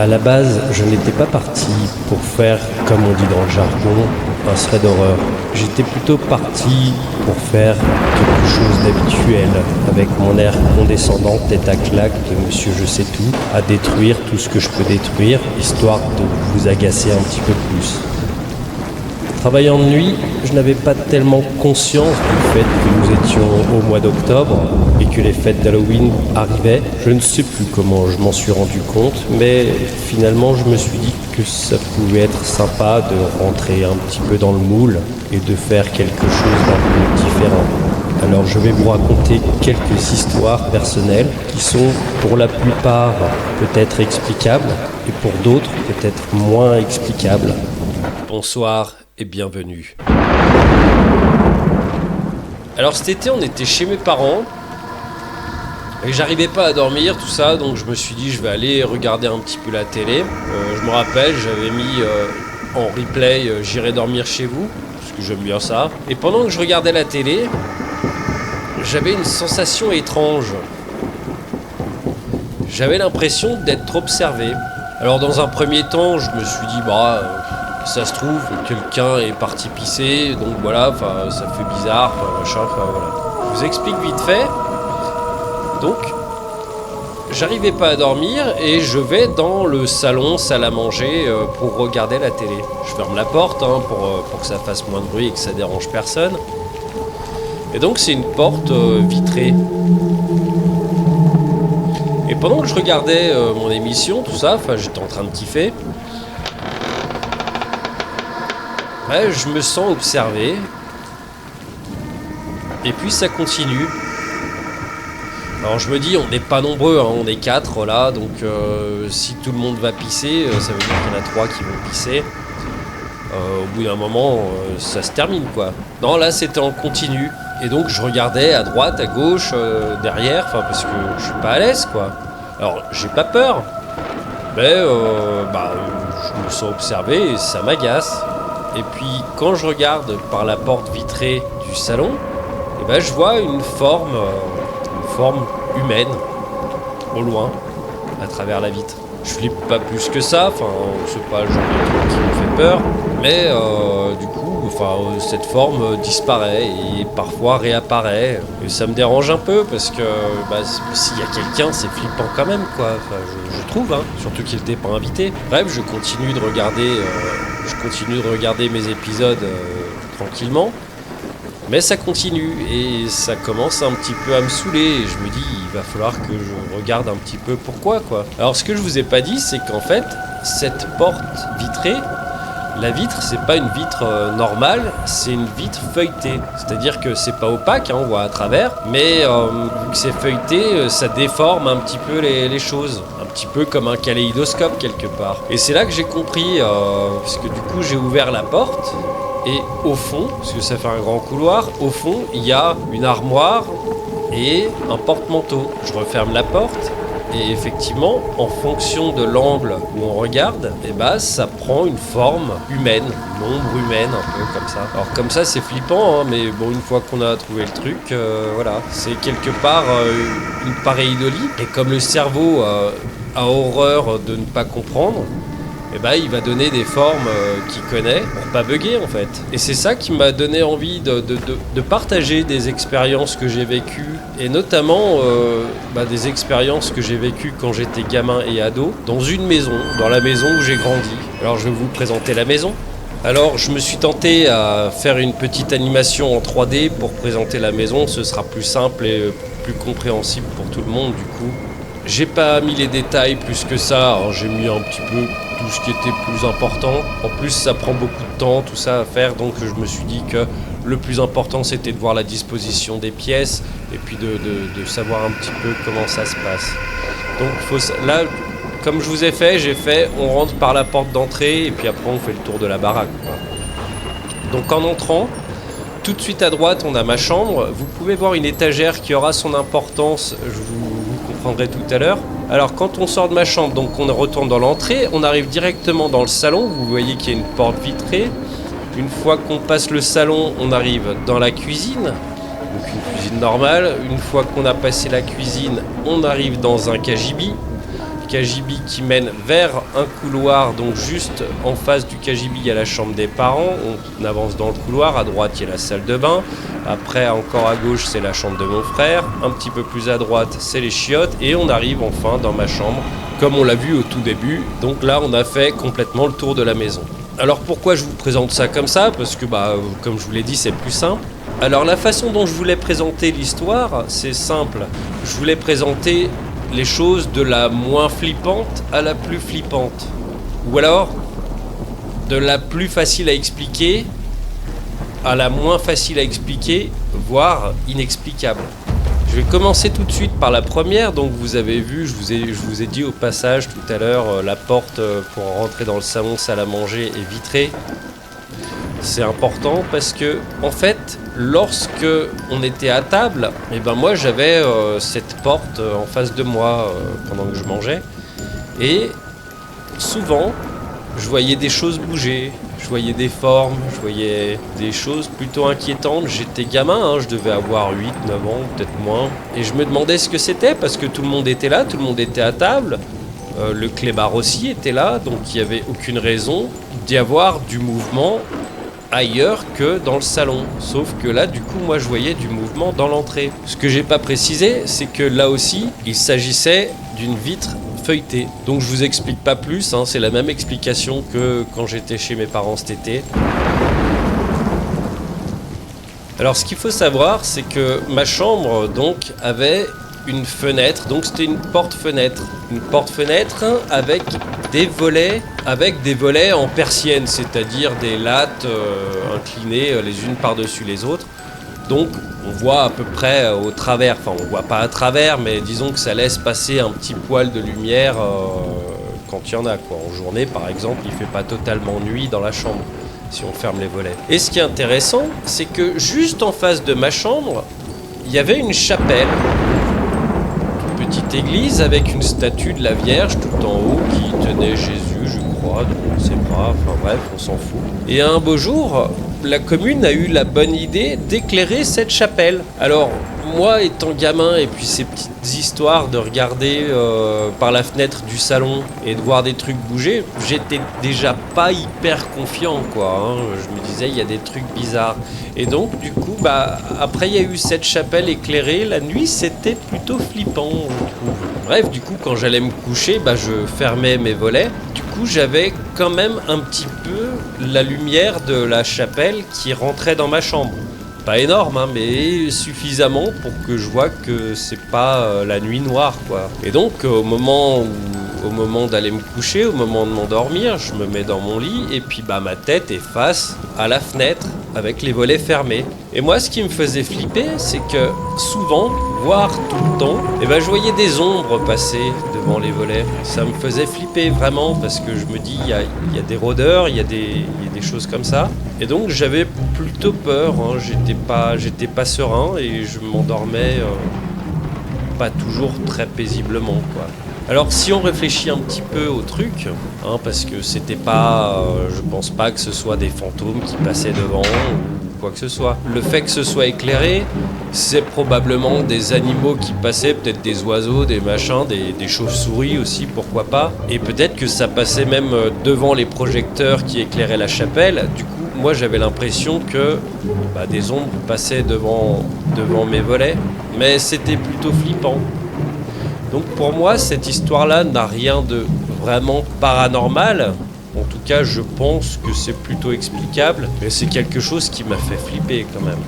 À la base, je n'étais pas parti pour faire, comme on dit dans le jargon, un thread d'horreur. J'étais plutôt parti pour faire quelque chose d'habituel, avec mon air condescendant, tête à claque de monsieur je sais tout, à détruire tout ce que je peux détruire, histoire de vous agacer un petit peu plus. Travaillant de nuit, je n'avais pas tellement conscience du fait que nous étions au mois d'octobre et que les fêtes d'Halloween arrivaient. Je ne sais plus comment je m'en suis rendu compte, mais finalement je me suis dit que ça pouvait être sympa de rentrer un petit peu dans le moule et de faire quelque chose d'un peu différent. Alors je vais vous raconter quelques histoires personnelles qui sont pour la plupart peut-être explicables et pour d'autres peut-être moins explicables. Bonsoir et bienvenue. Alors cet été on était chez mes parents et j'arrivais pas à dormir tout ça, donc je me suis dit je vais aller regarder un petit peu la télé. Je me rappelle, j'avais mis en replay J'irai dormir chez vous, parce que j'aime bien ça. Et pendant que je regardais la télé, j'avais une sensation étrange. J'avais l'impression d'être observé. Alors dans un premier temps, je me suis dit ça se trouve, quelqu'un est parti pisser, donc voilà, ça fait bizarre, machin, voilà. Je vous explique vite fait. Donc, j'arrivais pas à dormir et je vais dans le salon, salle à manger, pour regarder la télé. Je ferme la porte pour que ça fasse moins de bruit et que ça dérange personne. Et donc c'est une porte vitrée. Et pendant que je regardais mon émission, tout ça, j'étais en train de kiffer. Je me sens observé. Et puis ça continue. Alors je me dis, on n'est pas nombreux, on est 4 là, donc si tout le monde va pisser, ça veut dire qu'il y en a 3 qui vont pisser. Au bout d'un moment, ça se termine quoi. Non, là c'était en continu. Et donc je regardais à droite, à gauche, derrière, parce que je suis pas à l'aise quoi. Alors j'ai pas peur, mais je me sens observé et ça m'agace. Et puis quand je regarde par la porte vitrée du salon, je vois une forme humaine au loin à travers la vitre. Je flippe pas plus que ça, c'est pas le genre de truc qui me fait peur, mais du coup cette forme disparaît et parfois réapparaît et ça me dérange un peu parce que s'il y a quelqu'un c'est flippant quand même quoi, je trouve, surtout qu'il n'était pas invité. Bref, je continue de regarder mes épisodes tranquillement, mais ça continue et ça commence un petit peu à me saouler et je me dis il va falloir que je regarde un petit peu pourquoi quoi. Alors ce que je vous ai pas dit, c'est qu'en fait cette porte vitrée, la vitre, c'est pas une vitre normale, c'est une vitre feuilletée. C'est-à-dire que c'est pas opaque, on voit à travers, mais vu que c'est feuilleté, ça déforme un petit peu les choses. Un petit peu comme un kaléidoscope quelque part. Et c'est là que j'ai compris, parce que du coup j'ai ouvert la porte, et au fond, parce que ça fait un grand couloir, au fond, il y a une armoire et un porte-manteau. Je referme la porte. Et effectivement, en fonction de l'angle où on regarde, ça prend une forme humaine, une ombre humaine, un peu comme ça. Alors comme ça, c'est flippant, mais bon, une fois qu'on a trouvé le truc, voilà. C'est quelque part une pareidolie. Et comme le cerveau a horreur de ne pas comprendre, il va donner des formes qu'il connaît pour pas bugger en fait. Et c'est ça qui m'a donné envie de partager des expériences que j'ai vécues et notamment des expériences que j'ai vécues quand j'étais gamin et ado dans une maison, dans la maison où j'ai grandi. Alors je vais vous présenter la maison. Alors je me suis tenté à faire une petite animation en 3D pour présenter la maison, ce sera plus simple et plus compréhensible pour tout le monde du coup. J'ai pas mis les détails plus que ça, j'ai mis un petit peu tout ce qui était plus important. En plus ça prend beaucoup de temps tout ça à faire, donc je me suis dit que le plus important c'était de voir la disposition des pièces et puis de savoir un petit peu comment ça se passe. Donc là, comme je vous ai fait, on rentre par la porte d'entrée et puis après on fait le tour de la baraque quoi. Donc en entrant, tout de suite à droite on a ma chambre, vous pouvez voir une étagère qui aura son importance, vous comprendrez tout à l'heure. Alors quand on sort de ma chambre, donc on retourne dans l'entrée, on arrive directement dans le salon, vous voyez qu'il y a une porte vitrée. Une fois qu'on passe le salon, on arrive dans la cuisine, donc une cuisine normale. Une fois qu'on a passé la cuisine, on arrive dans un cagibi. Le cagibi qui mène vers un couloir, donc juste en face du cagibi il y a la chambre des parents, on avance dans le couloir, à droite il y a la salle de bain, après encore à gauche c'est la chambre de mon frère, un petit peu plus à droite c'est les chiottes et on arrive enfin dans ma chambre comme on l'a vu au tout début. Donc là on a fait complètement le tour de la maison. Alors pourquoi je vous présente ça comme ça? Parce que comme je vous l'ai dit c'est plus simple. Alors la façon dont je voulais présenter l'histoire c'est simple, je voulais présenter les choses de la moins flippante à la plus flippante. Ou alors, de la plus facile à expliquer à la moins facile à expliquer, voire inexplicable. Je vais commencer tout de suite par la première. Donc vous avez vu, je vous ai dit au passage tout à l'heure, la porte pour rentrer dans le salon salle à manger est vitrée. C'est important parce que, en fait, lorsque on était à table, moi j'avais cette porte en face de moi pendant que je mangeais. Et souvent, je voyais des choses bouger, je voyais des formes, je voyais des choses plutôt inquiétantes. J'étais gamin, je devais avoir 8, 9 ans, peut-être moins. Et je me demandais ce que c'était parce que tout le monde était là, tout le monde était à table. Le clébard aussi était là, donc il n'y avait aucune raison d'y avoir du mouvement ailleurs que dans le salon. Sauf que là, du coup, moi, je voyais du mouvement dans l'entrée. Ce que j'ai pas précisé, c'est que là aussi, il s'agissait d'une vitre feuilletée. Donc, je vous explique pas plus, c'est la même explication que quand j'étais chez mes parents cet été. Alors, ce qu'il faut savoir, c'est que ma chambre, donc, avait une fenêtre, donc c'était une porte-fenêtre. Une porte-fenêtre avec des volets en persienne, c'est-à-dire des lattes inclinées les unes par-dessus les autres. Donc on voit à peu près au travers, enfin on voit pas à travers, mais disons que ça laisse passer un petit poil de lumière quand il y en a, quoi. En journée par exemple, il fait pas totalement nuit dans la chambre si on ferme les volets. Et ce qui est intéressant, c'est que juste en face de ma chambre, il y avait une chapelle. Petite église avec une statue de la Vierge tout en haut qui tenait Jésus, je crois, donc on ne sait pas, enfin bref, on s'en fout. Et un beau jour, la commune a eu la bonne idée d'éclairer cette chapelle. Alors, moi étant gamin et puis ces petites histoires de regarder par la fenêtre du salon et de voir des trucs bouger, j'étais déjà pas hyper confiant, quoi. Je me disais, il y a des trucs bizarres. Et donc, du coup, après il y a eu cette chapelle éclairée, la nuit c'était plutôt flippant, je trouve. Bref, du coup, quand j'allais me coucher, je fermais mes volets. Du coup, j'avais quand même un petit peu la lumière de la chapelle qui rentrait dans ma chambre. Pas énorme, mais suffisamment pour que je vois que c'est pas la nuit noire, quoi. Et donc, au moment d'aller me coucher, au moment de m'endormir, je me mets dans mon lit et puis ma tête est face à la fenêtre avec les volets fermés. Et moi, ce qui me faisait flipper, c'est que souvent, voire tout le temps, je voyais des ombres passer devant les volets. Ça me faisait flipper vraiment parce que je me dis, il y a des rôdeurs, il y a des choses comme ça. Et donc, j'avais plutôt peur, j'étais pas serein et je m'endormais pas toujours très paisiblement, quoi. Alors si on réfléchit un petit peu au truc, parce que c'était pas, je pense pas que ce soit des fantômes qui passaient devant ou quoi que ce soit. Le fait que ce soit éclairé, c'est probablement des animaux qui passaient, peut-être des oiseaux, des machins, des chauves-souris aussi, pourquoi pas. Et peut-être que ça passait même devant les projecteurs qui éclairaient la chapelle. Du coup, moi j'avais l'impression que des ombres passaient devant mes volets, mais c'était plutôt flippant. Donc pour moi, cette histoire-là n'a rien de vraiment paranormal. En tout cas, je pense que c'est plutôt explicable. Mais c'est quelque chose qui m'a fait flipper quand même.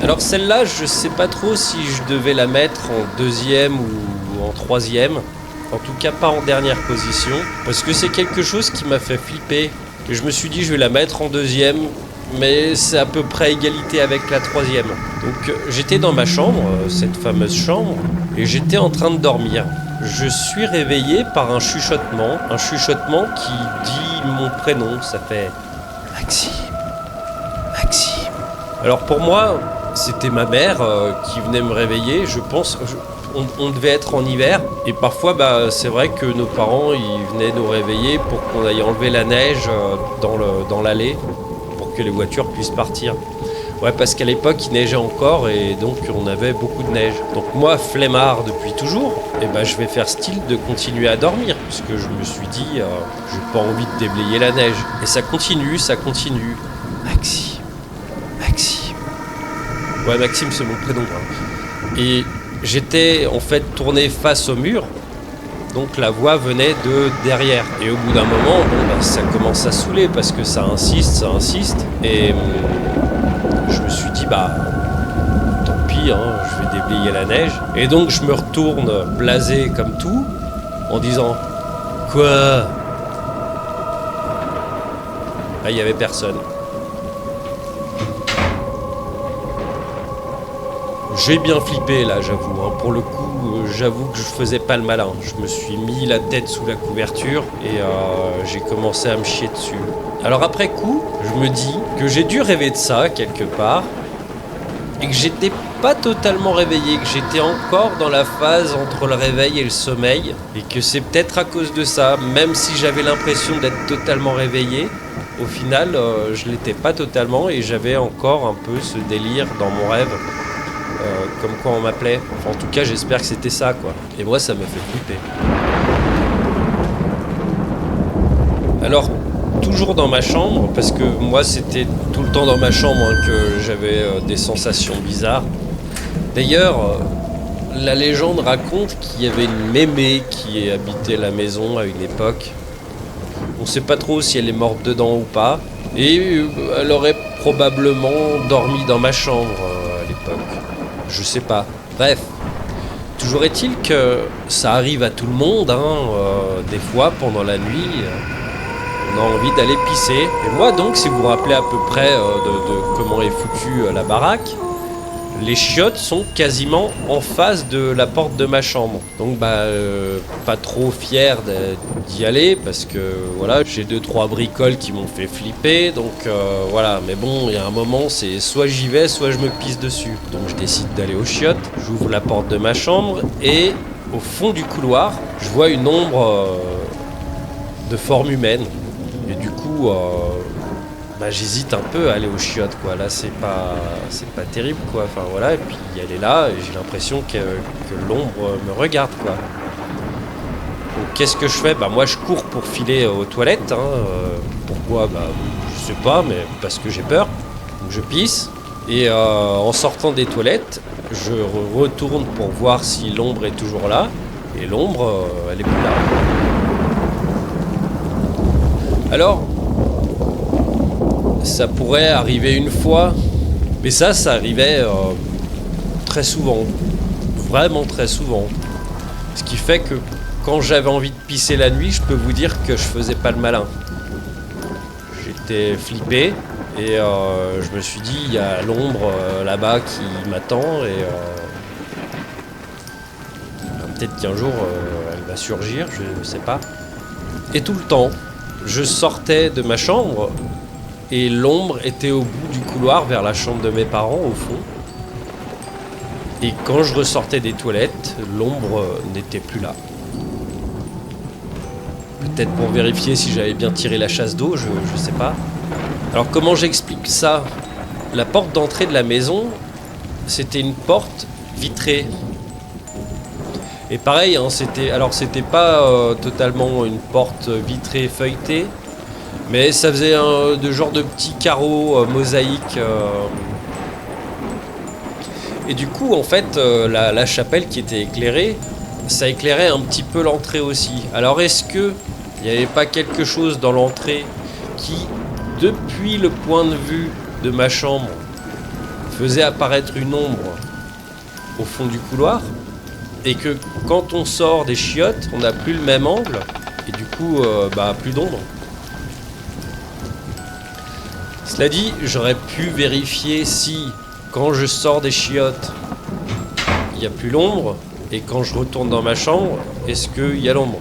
Alors celle-là, je sais pas trop si je devais la mettre en deuxième ou en troisième. En tout cas, pas en dernière position. Parce que c'est quelque chose qui m'a fait flipper. Et je me suis dit, je vais la mettre en deuxième. Mais c'est à peu près égalité avec la troisième. Donc j'étais dans ma chambre, cette fameuse chambre, et j'étais en train de dormir. Je suis réveillé par un chuchotement qui dit mon prénom, ça fait Maxime, Maxime. Alors pour moi, c'était ma mère qui venait me réveiller, je pense, on devait être en hiver, et parfois c'est vrai que nos parents ils venaient nous réveiller pour qu'on aille enlever la neige dans l'allée, que les voitures puissent partir. Ouais, parce qu'à l'époque, il neigeait encore et donc on avait beaucoup de neige. Donc moi, flemmard depuis toujours, je vais faire style de continuer à dormir, puisque je me suis dit, j'ai pas envie de déblayer la neige. Et ça continue, ça continue. Maxime. Ouais, Maxime, c'est mon prénom. Hein. Et j'étais en fait tourné face au mur. Donc la voix venait de derrière. Et au bout d'un moment, ça commence à saouler parce que ça insiste. Et je me suis dit, tant pis, hein, je vais déblayer la neige. Et donc je me retourne blasé comme tout, en disant, quoi ? Là, il n'y avait personne. J'ai bien flippé là, j'avoue. Hein. Pour le coup, j'avoue que je faisais pas le malin. Je me suis mis la tête sous la couverture et j'ai commencé à me chier dessus. Alors après coup, je me dis que j'ai dû rêver de ça quelque part et que j'étais pas totalement réveillé, que j'étais encore dans la phase entre le réveil et le sommeil et que c'est peut-être à cause de ça, même si j'avais l'impression d'être totalement réveillé, au final, je l'étais pas totalement et j'avais encore un peu ce délire dans mon rêve. Comme quoi on m'appelait. Enfin, en tout cas, j'espère que c'était ça, quoi. Et moi, ça me fait flipper. Alors, toujours dans ma chambre, parce que moi, c'était tout le temps dans ma chambre que j'avais des sensations bizarres. D'ailleurs, la légende raconte qu'il y avait une mémé qui habitait la maison à une époque. On ne sait pas trop si elle est morte dedans ou pas. Et elle aurait probablement dormi dans ma chambre à l'époque. Je sais pas. Bref. Toujours est-il que ça arrive à tout le monde, des fois pendant la nuit, on a envie d'aller pisser. Et moi donc, si vous vous rappelez à peu près de comment est foutue la baraque, les chiottes sont quasiment en face de la porte de ma chambre. Donc pas trop fier d'y aller parce que voilà, j'ai 2-3 bricoles qui m'ont fait flipper. Donc voilà, mais bon, il y a un moment, c'est soit j'y vais, soit je me pisse dessus. Donc je décide d'aller aux chiottes, j'ouvre la porte de ma chambre et au fond du couloir, je vois une ombre de forme humaine. Et du coup, j'hésite un peu à aller aux chiottes, quoi. Là, c'est pas terrible, quoi. Enfin, voilà, et puis elle est là, et j'ai l'impression que l'ombre me regarde, quoi. Donc, qu'est-ce que je fais ? Moi, je cours pour filer aux toilettes, pourquoi ? Je sais pas, mais parce que j'ai peur. Donc, je pisse, et en sortant des toilettes, je retourne pour voir si l'ombre est toujours là, et l'ombre, elle est plus là. Alors, ça pourrait arriver une fois, mais ça arrivait très souvent, vraiment très souvent. Ce qui fait que quand j'avais envie de pisser la nuit, je peux vous dire que je faisais pas le malin. J'étais flippé et je me suis dit, il y a l'ombre là-bas qui m'attend et peut-être qu'un jour elle va surgir, je ne sais pas. Et tout le temps, je sortais de ma chambre et l'ombre était au bout du couloir vers la chambre de mes parents au fond. Et quand je ressortais des toilettes, l'ombre n'était plus là. Peut-être pour vérifier si j'avais bien tiré la chasse d'eau, je sais pas. Alors comment j'explique ça ? La porte d'entrée de la maison, c'était une porte vitrée. Et pareil, c'était pas totalement une porte vitrée feuilletée, mais ça faisait de genre de petits carreaux mosaïques. Et du coup, en fait, la chapelle qui était éclairée, ça éclairait un petit peu l'entrée aussi. Alors est-ce que il n'y avait pas quelque chose dans l'entrée qui, depuis le point de vue de ma chambre, faisait apparaître une ombre au fond du couloir ? Et que quand on sort des chiottes, on n'a plus le même angle, et du coup, plus d'ombre. Cela dit, j'aurais pu vérifier si, quand je sors des chiottes, il n'y a plus l'ombre, et quand je retourne dans ma chambre, est-ce qu'il y a l'ombre ?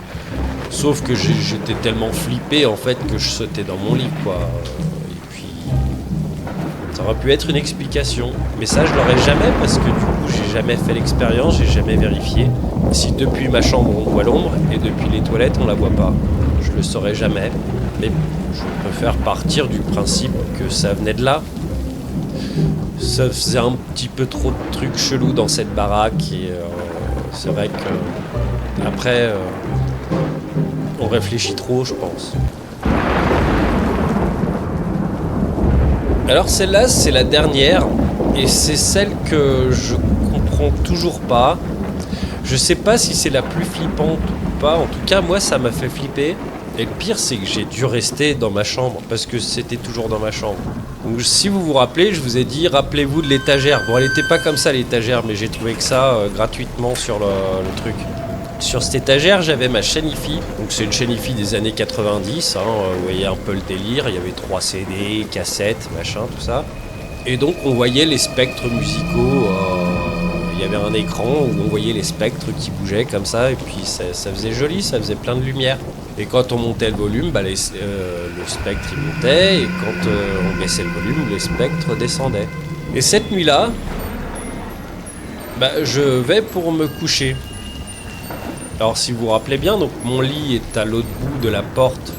Sauf que j'étais tellement flippé, en fait, que je sautais dans mon lit, quoi. Et puis, ça aurait pu être une explication. Mais ça, je l'aurais jamais, parce que du coup, j'ai jamais fait l'expérience, j'ai jamais vérifié si depuis ma chambre on voit l'ombre, et depuis les toilettes on la voit pas. Je le saurais jamais. Mais je préfère partir du principe que ça venait de là. Ça faisait un petit peu trop de trucs chelous dans cette baraque et c'est vrai que après on réfléchit trop, je pense. Alors celle-là, c'est la dernière et c'est celle que je comprends toujours pas. Je sais pas si c'est la plus flippante ou pas. En tout cas, moi, ça m'a fait flipper. Et le pire, c'est que j'ai dû rester dans ma chambre parce que c'était toujours dans ma chambre. Donc, si vous vous rappelez, je vous ai dit, rappelez-vous de l'étagère. Bon, elle était pas comme ça l'étagère, mais j'ai trouvé que ça gratuitement sur le truc. Sur cette étagère, j'avais ma chaîne hi-fi. Donc c'est une chaîne hi-fi des années 90. Vous voyez un peu le délire. Il y avait 3 CD, cassettes, machin, tout ça. Et donc on voyait les spectres musicaux. Il y avait un écran où on voyait les spectres qui bougeaient comme ça. Et puis ça faisait joli, ça faisait plein de lumière. Et quand on montait le volume, le spectre il montait. Et quand on baissait le volume, les spectres descendaient. Et cette nuit-là, je vais pour me coucher. Alors si vous vous rappelez bien, donc mon lit est à l'autre bout de la porte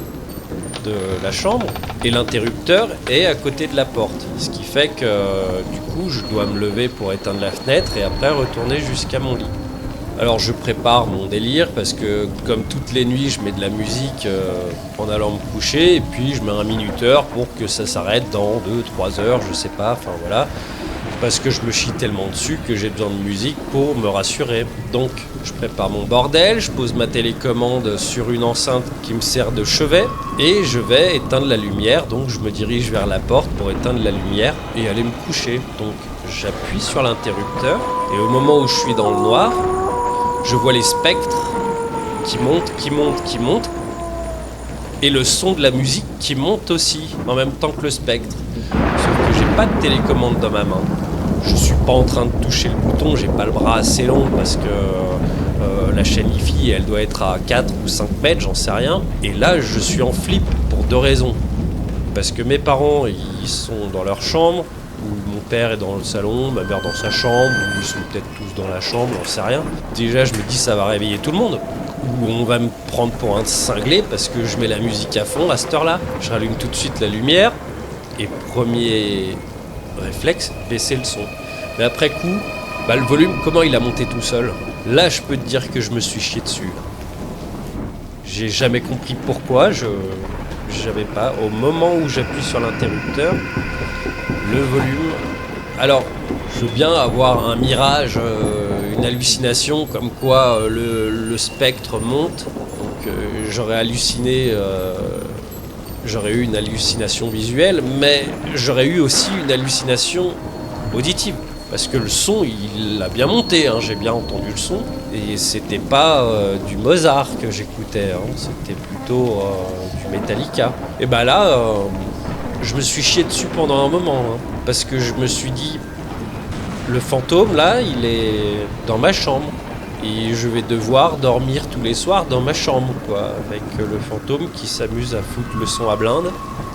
de la chambre et l'interrupteur est à côté de la porte. Ce qui fait que du coup je dois me lever pour éteindre la fenêtre et après retourner jusqu'à mon lit. Alors je prépare mon délire parce que comme toutes les nuits je mets de la musique en allant me coucher et puis je mets un minuteur pour que ça s'arrête dans 2-3 heures, je sais pas, enfin voilà. Parce que je me chie tellement dessus que j'ai besoin de musique pour me rassurer. Donc je prépare mon bordel, je pose ma télécommande sur une enceinte qui me sert de chevet et je vais éteindre la lumière. Donc je me dirige vers la porte pour éteindre la lumière et aller me coucher. Donc j'appuie sur l'interrupteur et au moment où je suis dans le noir, je vois les spectres qui montent et le son de la musique qui monte aussi en même temps que le spectre. Sauf que j'ai pas de télécommande dans ma main. Je suis pas en train de toucher le bouton, j'ai pas le bras assez long parce que la chaîne hi-fi elle doit être à 4 ou 5 mètres, j'en sais rien. Et là je suis en flip pour 2 raisons. Parce que mes parents ils sont dans leur chambre, ou mon père est dans le salon, ma mère dans sa chambre, ou ils sont peut-être tous dans la chambre, j'en sais rien. Déjà je me dis ça va réveiller tout le monde. Ou on va me prendre pour un cinglé parce que je mets la musique à fond à cette heure-là. Je rallume tout de suite la lumière. Et premier réflexe, baisser le son. Mais après coup, le volume, comment il a monté tout seul? Là, je peux te dire que je me suis chié dessus. J'ai jamais compris pourquoi, j'avais pas. Au moment où j'appuie sur l'interrupteur, le volume... Alors, je veux bien avoir un mirage, une hallucination, comme quoi le spectre monte. Donc j'aurais halluciné... J'aurais eu une hallucination visuelle, mais j'aurais eu aussi une hallucination auditive. Parce que le son, il a bien monté, j'ai bien entendu le son. Et c'était pas du Mozart que j'écoutais, c'était plutôt du Metallica. Et là, je me suis chié dessus pendant un moment. Parce que je me suis dit, le fantôme, là, il est dans ma chambre. Et je vais devoir dormir tous les soirs dans ma chambre, quoi, avec le fantôme qui s'amuse à foutre le son à blinde.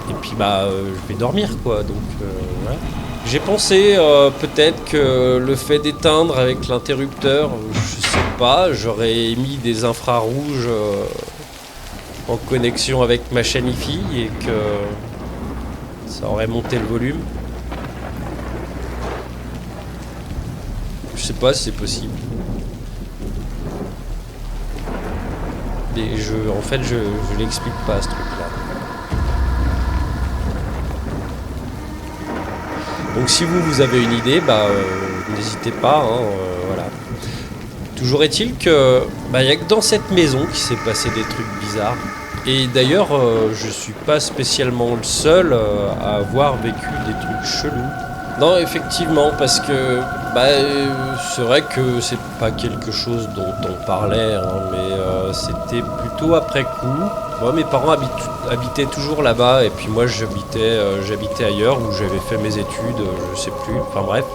Et puis je vais dormir, quoi. Donc voilà. J'ai pensé peut-être que le fait d'éteindre avec l'interrupteur, je sais pas, j'aurais mis des infrarouges en connexion avec ma chaîne hi-fi et que ça aurait monté le volume. Je sais pas si c'est possible. Et je l'explique pas ce truc-là. Donc si vous avez une idée, n'hésitez pas, voilà. Toujours est-il que y a que dans cette maison qu'il s'est passé des trucs bizarres. Et d'ailleurs, je suis pas spécialement le seul à avoir vécu des trucs chelous. Non, effectivement, parce que c'est vrai que c'est pas quelque chose dont on parlait, mais c'était plutôt après coup. Moi, mes parents habitaient toujours là-bas, et puis moi, j'habitais ailleurs où j'avais fait mes études, je sais plus. Enfin bref.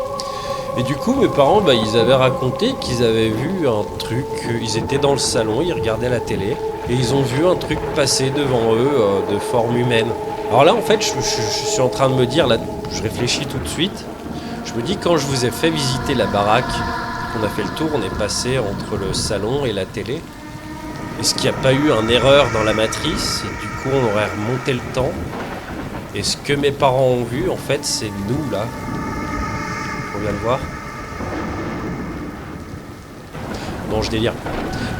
Et du coup, mes parents, ils avaient raconté qu'ils avaient vu un truc. Ils étaient dans le salon, ils regardaient la télé, et ils ont vu un truc passer devant eux de forme humaine. Alors là, en fait, je suis en train de me dire, là, je réfléchis tout de suite. Je me dis, quand je vous ai fait visiter la baraque, on a fait le tour, on est passé entre le salon et la télé. Est-ce qu'il n'y a pas eu une erreur dans la matrice? Et du coup, on aurait remonté le temps. Et ce que mes parents ont vu, en fait, c'est nous, là. qu'on vient de voir. Non, je délire.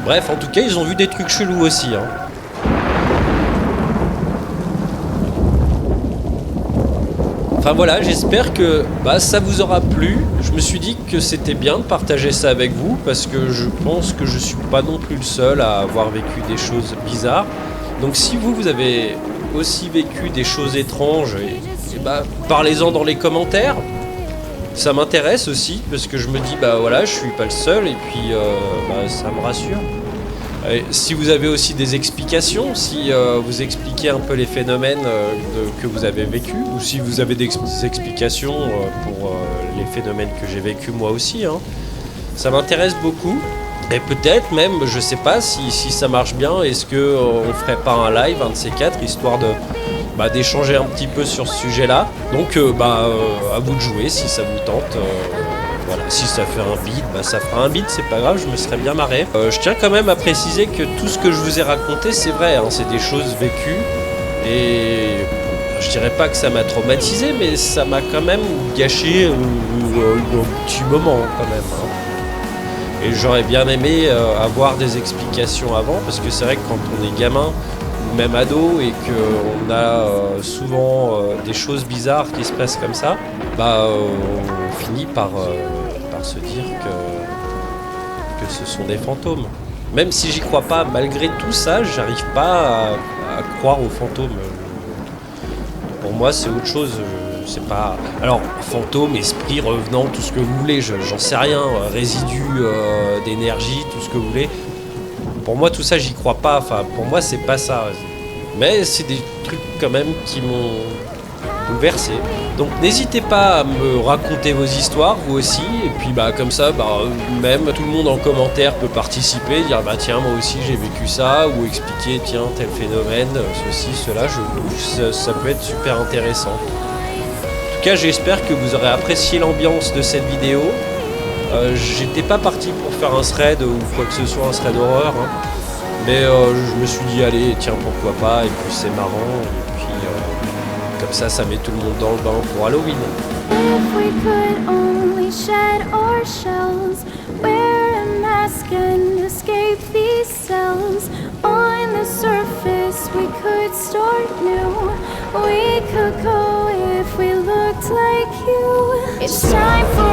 Bref, en tout cas, ils ont vu des trucs chelous aussi, hein. Enfin voilà, j'espère que ça vous aura plu. Je me suis dit que c'était bien de partager ça avec vous parce que je pense que je suis pas non plus le seul à avoir vécu des choses bizarres. Donc si vous avez aussi vécu des choses étranges, parlez-en dans les commentaires. Ça m'intéresse aussi parce que je me dis voilà, je suis pas le seul et puis ça me rassure. Si vous avez aussi des explications, si vous expliquez un peu les phénomènes que vous avez vécus, ou si vous avez des explications pour les phénomènes que j'ai vécus moi aussi, hein, ça m'intéresse beaucoup. Et peut-être même, je sais pas si ça marche bien, est-ce qu'on ferait pas un live, un de ces quatre, histoire d'échanger un petit peu sur ce sujet-là. Donc à vous de jouer si ça vous tente. Voilà, si ça fait un beat, ça fera un beat, c'est pas grave, je me serais bien marré. Je tiens quand même à préciser que tout ce que je vous ai raconté, c'est vrai, hein, c'est des choses vécues. Et je dirais pas que ça m'a traumatisé, mais ça m'a quand même gâché un petit moment quand même. Hein. Et j'aurais bien aimé avoir des explications avant, parce que c'est vrai que quand on est gamin, ou même ado, et qu'on a souvent des choses bizarres qui se passent comme ça, on finit par se dire que ce sont des fantômes. Même si j'y crois pas, malgré tout ça, j'arrive pas à croire aux fantômes. Pour moi, c'est autre chose. C'est pas. Alors, fantômes, esprits, revenants, tout ce que vous voulez, j'en sais rien. Résidus d'énergie, tout ce que vous voulez. Pour moi, tout ça, j'y crois pas. Enfin, pour moi, c'est pas ça. Mais c'est des trucs quand même qui m'ont bouleversé. Donc n'hésitez pas à me raconter vos histoires, vous aussi, et puis comme ça, même tout le monde en commentaire peut participer, dire tiens, moi aussi j'ai vécu ça, ou expliquer tiens, tel phénomène, ceci, cela, ça peut être super intéressant. En tout cas, j'espère que vous aurez apprécié l'ambiance de cette vidéo. J'étais pas parti pour faire un thread ou quoi que ce soit, un thread horreur, hein, mais je me suis dit allez, tiens, pourquoi pas, et puis c'est marrant. Comme ça met tout le monde dans le bain pour Halloween. If we could only shed our shells, wear a mask and escape these cells. On the surface we could start new. We could go if we looked like you. It's time for